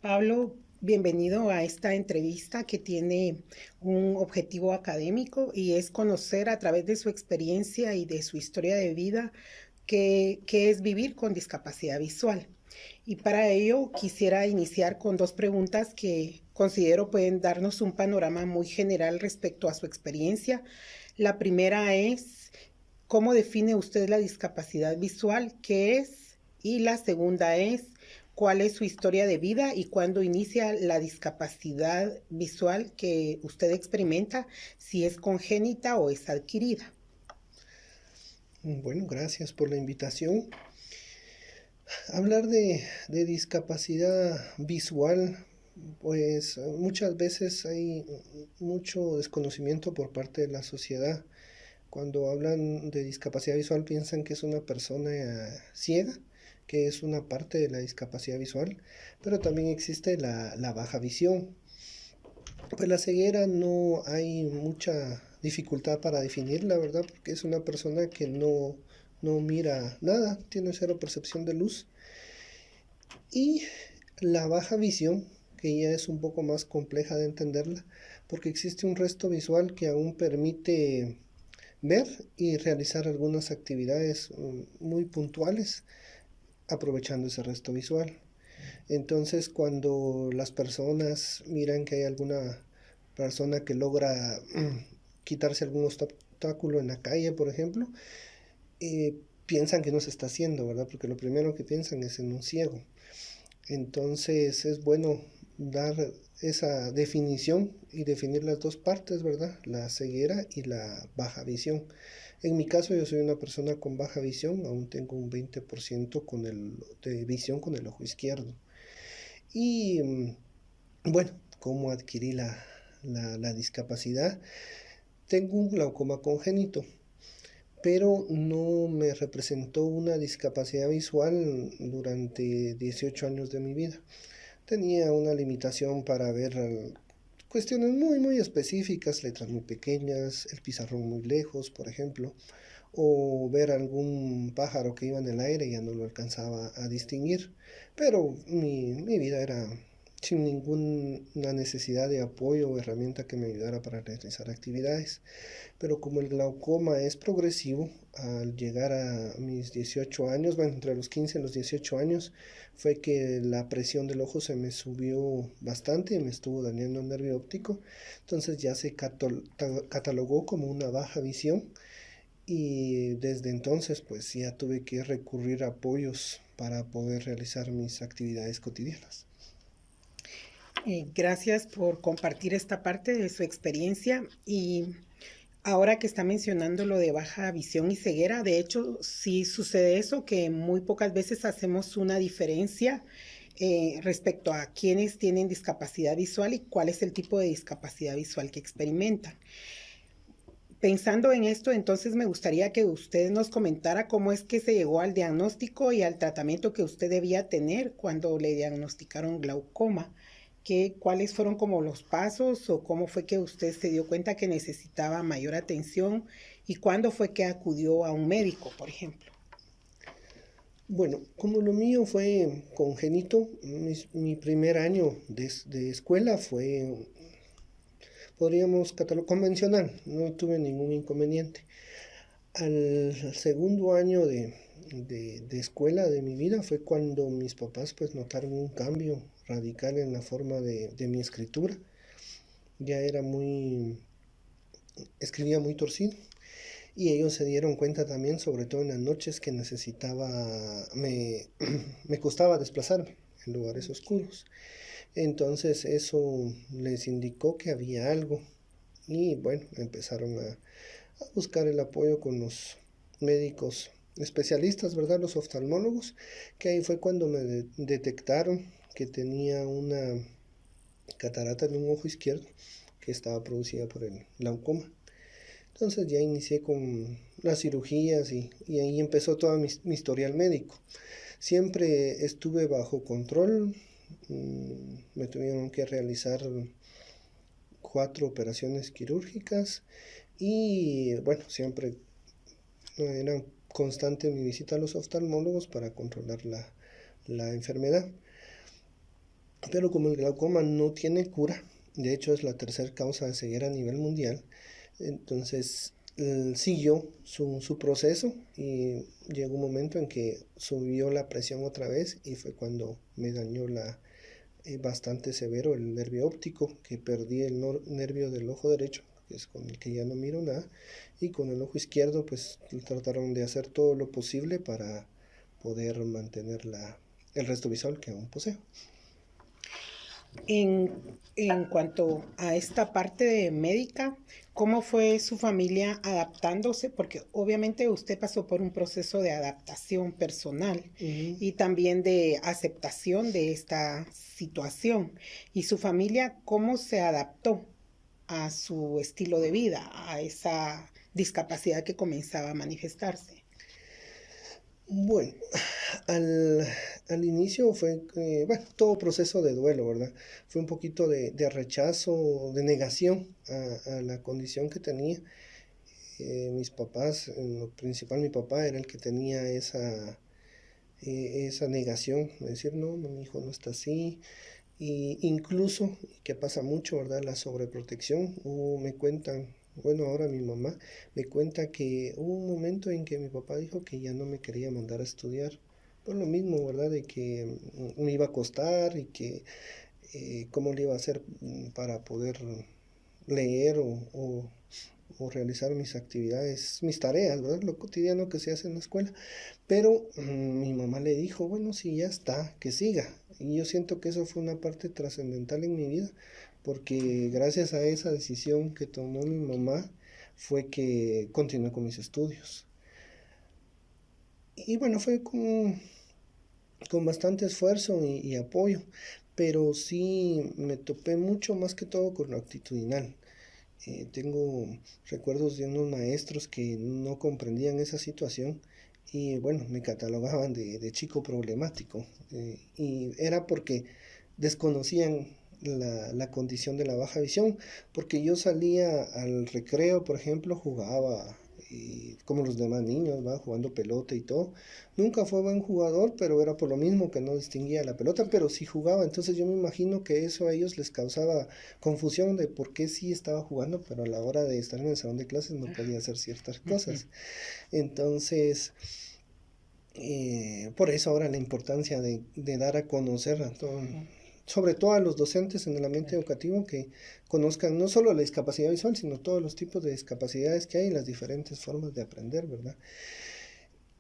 Pablo, bienvenido a esta entrevista que tiene un objetivo académico y es conocer a través de su experiencia y de su historia de vida qué es vivir con discapacidad visual. Y para ello quisiera iniciar con dos preguntas que considero pueden darnos un panorama muy general respecto a su experiencia. La primera es, ¿cómo define usted la discapacidad visual? ¿Qué es? Y la segunda es, ¿cuál es su historia de vida y cuándo inicia la discapacidad visual que usted experimenta, si es congénita o es adquirida? Bueno, gracias por la invitación. Hablar de discapacidad visual, pues muchas veces hay mucho desconocimiento por parte de la sociedad. Cuando hablan de discapacidad visual piensan que es una persona ciega, que es una parte de la discapacidad visual, pero también existe la baja visión. Pues la ceguera no hay mucha dificultad para definirla, ¿verdad? Porque es una persona que no mira nada, tiene cero percepción de luz. Y la baja visión, que ya es un poco más compleja de entenderla, porque existe un resto visual que aún permite ver y realizar algunas actividades muy puntuales aprovechando ese resto visual. Entonces, cuando las personas miran que hay alguna persona que logra quitarse algún obstáculo en la calle, por ejemplo, piensan que no se está haciendo, ¿verdad? Porque lo primero que piensan es en un ciego. Entonces es bueno dar esa definición y definir las dos partes, ¿verdad? La ceguera y la baja visión. En mi caso yo soy una persona con baja visión, aún tengo un 20% de visión con el ojo izquierdo. Y bueno, ¿cómo adquirí la discapacidad? Tengo un glaucoma congénito, pero no me representó una discapacidad visual durante 18 años de mi vida. Tenía una limitación para ver cuestiones muy específicas, letras muy pequeñas, el pizarrón muy lejos, por ejemplo, o ver algún pájaro que iba en el aire y ya no lo alcanzaba a distinguir. Pero mi vida era sin ninguna necesidad de apoyo o herramienta que me ayudara para realizar actividades. Pero como el glaucoma es progresivo, al llegar a mis 18 años, bueno, entre los 15 y los 18 años, fue que la presión del ojo se me subió bastante y me estuvo dañando el nervio óptico. Entonces ya se catalogó como una baja visión y desde entonces pues ya tuve que recurrir a apoyos para poder realizar mis actividades cotidianas. Gracias por compartir esta parte de su experiencia y ahora que está mencionando lo de baja visión y ceguera, de hecho sí sucede eso, que muy pocas veces hacemos una diferencia respecto a quienes tienen discapacidad visual y cuál es el tipo de discapacidad visual que experimentan. Pensando en esto, entonces me gustaría que usted nos comentara cómo es que se llegó al diagnóstico y al tratamiento que usted debía tener cuando le diagnosticaron glaucoma. ¿Cuáles fueron como los pasos o cómo fue que usted se dio cuenta que necesitaba mayor atención y cuándo fue que acudió a un médico, por ejemplo? Bueno, como lo mío fue congénito, mi primer año de escuela fue, podríamos catalogar, convencional, no tuve ningún inconveniente. Al segundo año de escuela de mi vida fue cuando mis papás pues notaron un cambio radical en la forma de mi escritura. Ya era escribía muy torcido y ellos se dieron cuenta también, sobre todo en las noches, que me costaba desplazarme en lugares oscuros. Entonces eso les indicó que había algo y bueno, empezaron a buscar el apoyo con los médicos especialistas, ¿verdad? Los oftalmólogos, que ahí fue cuando detectaron que tenía una catarata en un ojo izquierdo que estaba producida por el glaucoma. Entonces ya inicié con las cirugías y ahí empezó todo mi historial médico. Siempre estuve bajo control, me tuvieron que realizar 4 operaciones quirúrgicas y bueno, siempre era constante mi visita a los oftalmólogos para controlar la enfermedad. pero como el glaucoma no tiene cura, de hecho es la tercera causa de ceguera a nivel mundial, entonces siguió su proceso y llegó un momento en que subió la presión otra vez y fue cuando me dañó bastante severo el nervio óptico, que perdí el nervio del ojo derecho, que es con el que ya no miro nada, y con el ojo izquierdo pues trataron de hacer todo lo posible para poder mantener el resto visual que aún poseo. En cuanto a esta parte médica, ¿cómo fue su familia adaptándose? Porque obviamente usted pasó por un proceso de adaptación personal y también de aceptación de esta situación. ¿Y su familia cómo se adaptó a su estilo de vida, a esa discapacidad que comenzaba a manifestarse? Bueno, al, al inicio fue, bueno, todo proceso de duelo, ¿verdad? Fue un poquito de rechazo, de negación a la condición que tenía. Mis papás, en lo principal mi papá era el que tenía esa negación, de decir, no, no, mi hijo no está así. Y incluso, que pasa mucho, ¿verdad? La sobreprotección. Me cuentan, bueno, ahora mi mamá me cuenta que hubo un momento en que mi papá dijo que ya no me quería mandar a estudiar. Por lo mismo, ¿verdad? De que me iba a costar y que cómo le iba a hacer para poder leer o realizar mis actividades, mis tareas, ¿verdad? Lo cotidiano que se hace en la escuela. Pero mi mamá le dijo, bueno, sí, ya está, que siga. Y yo siento que eso fue una parte trascendental en mi vida, porque gracias a esa decisión que tomó mi mamá fue que continué con mis estudios. Y bueno, fue con bastante esfuerzo y apoyo, pero sí me topé mucho más que todo con lo actitudinal. Tengo recuerdos de unos maestros que no comprendían esa situación y bueno, me catalogaban de chico problemático y era porque desconocían la condición de la baja visión, porque yo salía al recreo, por ejemplo, jugaba como los demás niños, va jugando pelota y todo. Nunca fue buen jugador, pero era por lo mismo que no distinguía la pelota, pero sí jugaba. Entonces yo me imagino que eso a ellos les causaba confusión de por qué sí estaba jugando, pero a la hora de estar en el salón de clases no podía hacer ciertas cosas. Entonces, por eso ahora la importancia de dar a conocer a todo, sobre todo a los docentes en el ambiente educativo, que conozcan no solo la discapacidad visual, sino todos los tipos de discapacidades que hay y las diferentes formas de aprender, ¿verdad?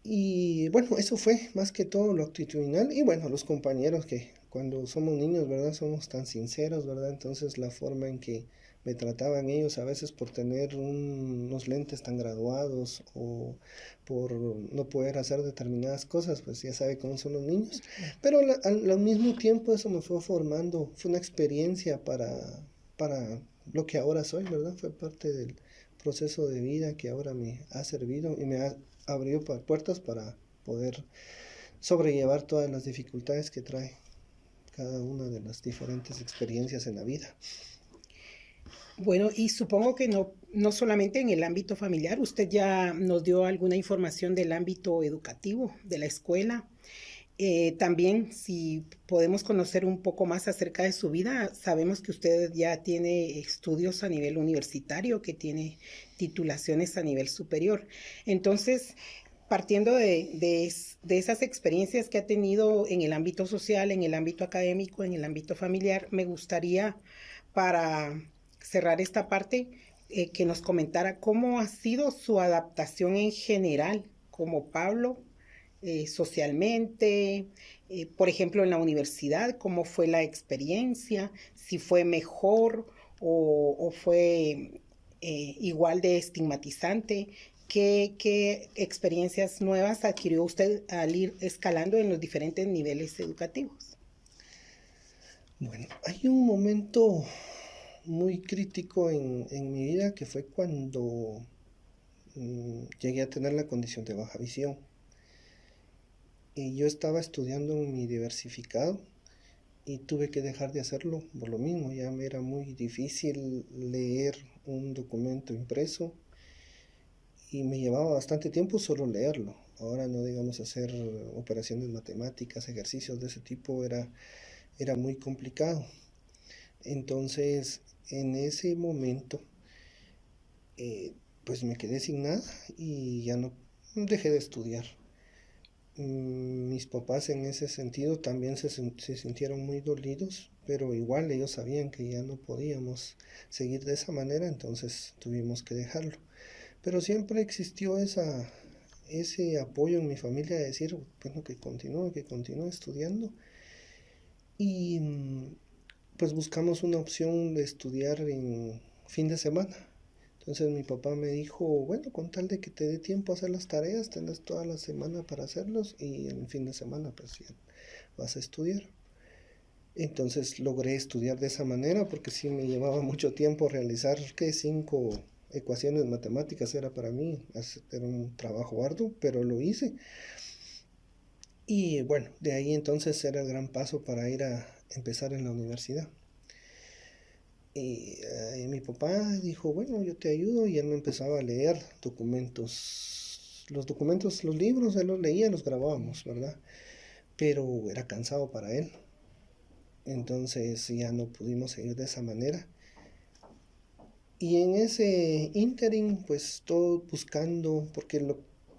Y bueno, eso fue más que todo lo actitudinal. Y bueno, los compañeros que cuando somos niños, ¿verdad? Somos tan sinceros, ¿verdad? Entonces la forma en que me trataban ellos a veces por tener unos lentes tan graduados o por no poder hacer determinadas cosas, pues ya sabe cómo son los niños. Pero al mismo tiempo eso me fue formando, fue una experiencia para lo que ahora soy, ¿verdad? Fue parte del proceso de vida que ahora me ha servido y me ha abrió puertas para poder sobrellevar todas las dificultades que trae cada una de las diferentes experiencias en la vida. Bueno, y supongo que no solamente en el ámbito familiar, usted ya nos dio alguna información del ámbito educativo, de la escuela. También, si podemos conocer un poco más acerca de su vida, sabemos que usted ya tiene estudios a nivel universitario, que tiene titulaciones a nivel superior. Entonces, partiendo de esas experiencias que ha tenido en el ámbito social, en el ámbito académico, en el ámbito familiar, me gustaría, para cerrar esta parte, que nos comentara cómo ha sido su adaptación en general como Pablo, socialmente, por ejemplo, en la universidad, cómo fue la experiencia, si fue mejor o fue igual de estigmatizante. ¿Qué experiencias nuevas adquirió usted al ir escalando en los diferentes niveles educativos? Bueno, hay un momento muy crítico en mi vida que fue cuando llegué a tener la condición de baja visión. Y yo estaba estudiando mi diversificado y tuve que dejar de hacerlo por lo mismo. Ya me era muy difícil leer un documento impreso y me llevaba bastante tiempo solo leerlo. Ahora no digamos hacer operaciones matemáticas, ejercicios de ese tipo, era era muy complicado. Entonces, en ese momento, pues me quedé sin nada y ya no dejé de estudiar. Mis papás en ese sentido también se sintieron muy dolidos, pero igual ellos sabían que ya no podíamos seguir de esa manera, entonces tuvimos que dejarlo. Pero siempre existió ese apoyo en mi familia de decir, bueno, que continúe estudiando. Y pues buscamos una opción de estudiar en fin de semana. Entonces mi papá me dijo, bueno, con tal de que te dé tiempo a hacer las tareas, tenés toda la semana para hacerlos y el fin de semana pues ya vas a estudiar. Entonces logré estudiar de esa manera porque sí me llevaba mucho tiempo realizar que 5 ecuaciones matemáticas era para mí, era un trabajo arduo, pero lo hice. Y bueno, de ahí entonces era el gran paso para ir a empezar en la universidad. Y mi papá dijo, bueno, yo te ayudo y él me empezaba a leer documentos. Los documentos, los libros, él los leía, los grabábamos, ¿verdad? Pero era cansado para él. Entonces ya no pudimos seguir de esa manera. Y en ese ínterin, pues todo buscando, porque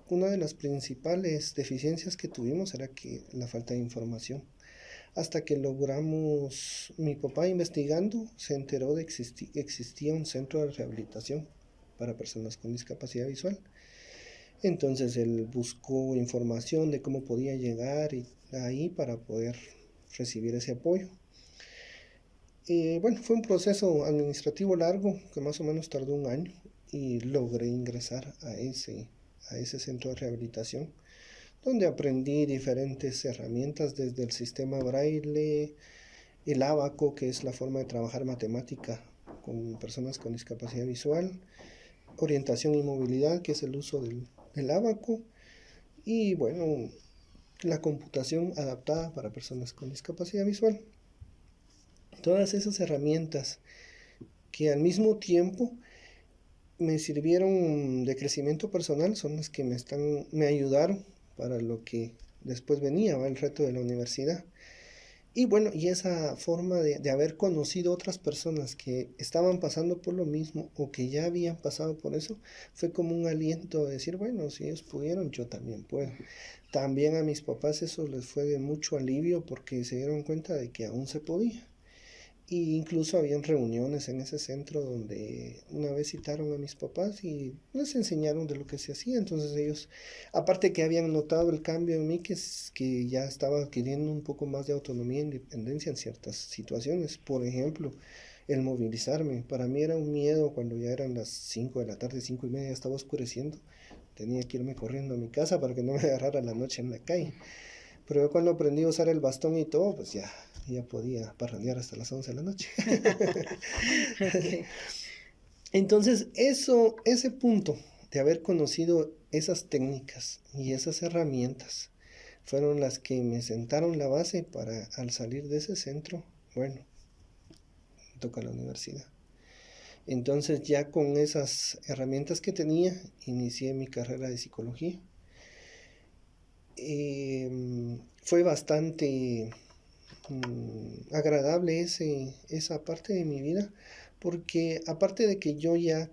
una de las principales deficiencias que tuvimos era que la falta de información. Hasta que logramos, mi papá investigando, se enteró de que existía un centro de rehabilitación para personas con discapacidad visual. Entonces él buscó información de cómo podía llegar ahí para poder recibir ese apoyo. Bueno, fue un proceso administrativo largo que más o menos tardó un año y logré ingresar a ese centro de rehabilitación donde aprendí diferentes herramientas desde el sistema braille, el ábaco, que es la forma de trabajar matemática con personas con discapacidad visual, orientación y movilidad, que es el uso del ábaco, y bueno, la computación adaptada para personas con discapacidad visual. Todas esas herramientas que al mismo tiempo me sirvieron de crecimiento personal son las que me ayudaron para lo que después venía, ¿va? El reto de la universidad. Y bueno, y esa forma de haber conocido otras personas que estaban pasando por lo mismo o que ya habían pasado por eso, fue como un aliento de decir, bueno, si ellos pudieron, yo también puedo. También a mis papás eso les fue de mucho alivio porque se dieron cuenta de que aún se podía. Y incluso habían reuniones en ese centro donde una vez citaron a mis papás y les enseñaron de lo que se hacía. Entonces ellos, aparte que habían notado el cambio en mí, que ya estaba adquiriendo un poco más de autonomía e independencia en ciertas situaciones. Por ejemplo, el movilizarme. Para mí era un miedo cuando ya eran las 5 de la tarde, 5:30, ya estaba oscureciendo. Tenía que irme corriendo a mi casa para que no me agarrara la noche en la calle. Pero yo cuando aprendí a usar el bastón y todo, pues ya podía parrandear hasta las 11 de la noche. Ok. Entonces, ese punto de haber conocido esas técnicas y esas herramientas fueron las que me sentaron la base para al salir de ese centro, bueno, toca la universidad. Entonces ya con esas herramientas que tenía, inicié mi carrera de psicología. Fue bastante agradable esa parte de mi vida, porque aparte de que yo ya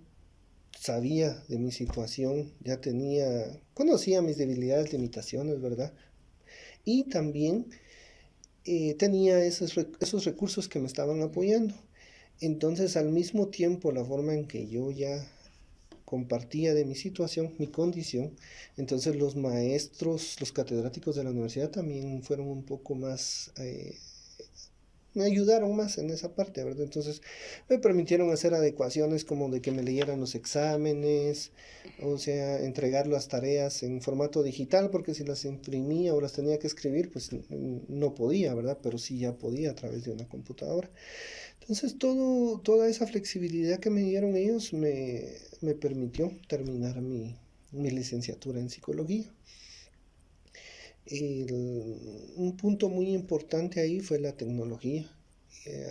sabía de mi situación, conocía mis debilidades, limitaciones, ¿verdad? Y también tenía esos recursos que me estaban apoyando. Entonces, al mismo tiempo, la forma en que yo ya compartía de mi situación, mi condición, entonces los maestros, los catedráticos de la universidad también fueron un poco más me ayudaron más en esa parte, ¿verdad? Entonces me permitieron hacer adecuaciones como de que me leyeran los exámenes, o sea, entregar las tareas en formato digital, porque si las imprimía o las tenía que escribir, pues no podía, ¿verdad? Pero sí ya podía a través de una computadora. Entonces toda esa flexibilidad que me dieron ellos me permitió terminar mi licenciatura en psicología. Un punto muy importante ahí fue la tecnología.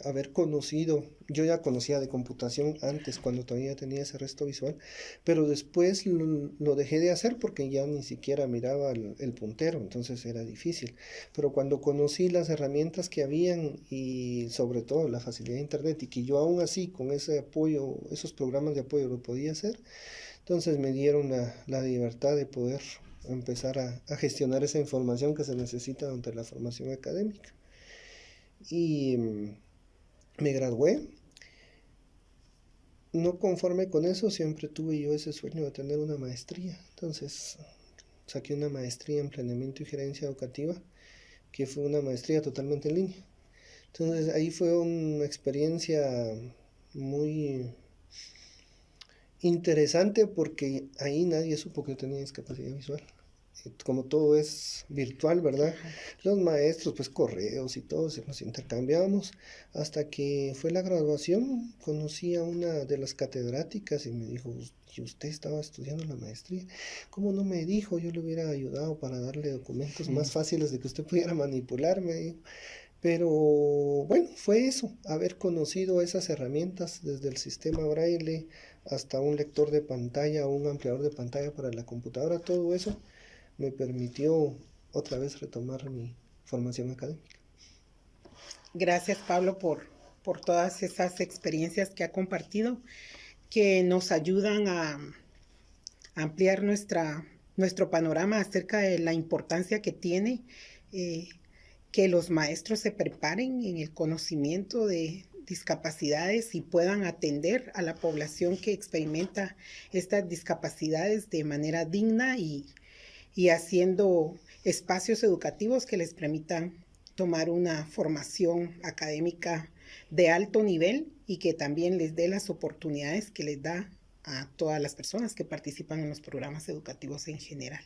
haber conocido, yo ya conocía de computación antes, cuando todavía tenía ese resto visual, pero después lo dejé de hacer porque ya ni siquiera miraba el puntero, entonces era difícil. Pero cuando conocí las herramientas que habían y sobre todo la facilidad de internet y que yo aún así con ese apoyo, esos programas de apoyo lo podía hacer, entonces me dieron la libertad de poder empezar a gestionar esa información que se necesita durante la formación académica. Y me gradué. No conforme con eso, siempre tuve yo ese sueño de tener una maestría. Entonces saqué una maestría en planeamiento y gerencia educativa, que fue una maestría totalmente en línea. Entonces ahí fue una experiencia muy interesante porque ahí nadie supo que yo tenía discapacidad visual. Como todo es virtual, ¿verdad? Ajá. Los maestros, pues correos y todo, nos intercambiábamos. Hasta que fue la graduación, conocí a una de las catedráticas y me dijo, ¿y usted estaba estudiando la maestría? ¿Cómo no me dijo? Yo le hubiera ayudado para darle documentos más fáciles de que usted pudiera manipularme. Pero bueno, fue eso, haber conocido esas herramientas desde el sistema braille hasta un lector de pantalla o un ampliador de pantalla para la computadora, todo eso me permitió otra vez retomar mi formación académica. Gracias, Pablo, por todas esas experiencias que ha compartido, que nos ayudan a ampliar nuestro panorama acerca de la importancia que tiene que los maestros se preparen en el conocimiento de discapacidades y puedan atender a la población que experimenta estas discapacidades de manera digna y haciendo espacios educativos que les permitan tomar una formación académica de alto nivel y que también les dé las oportunidades que les da a todas las personas que participan en los programas educativos en general.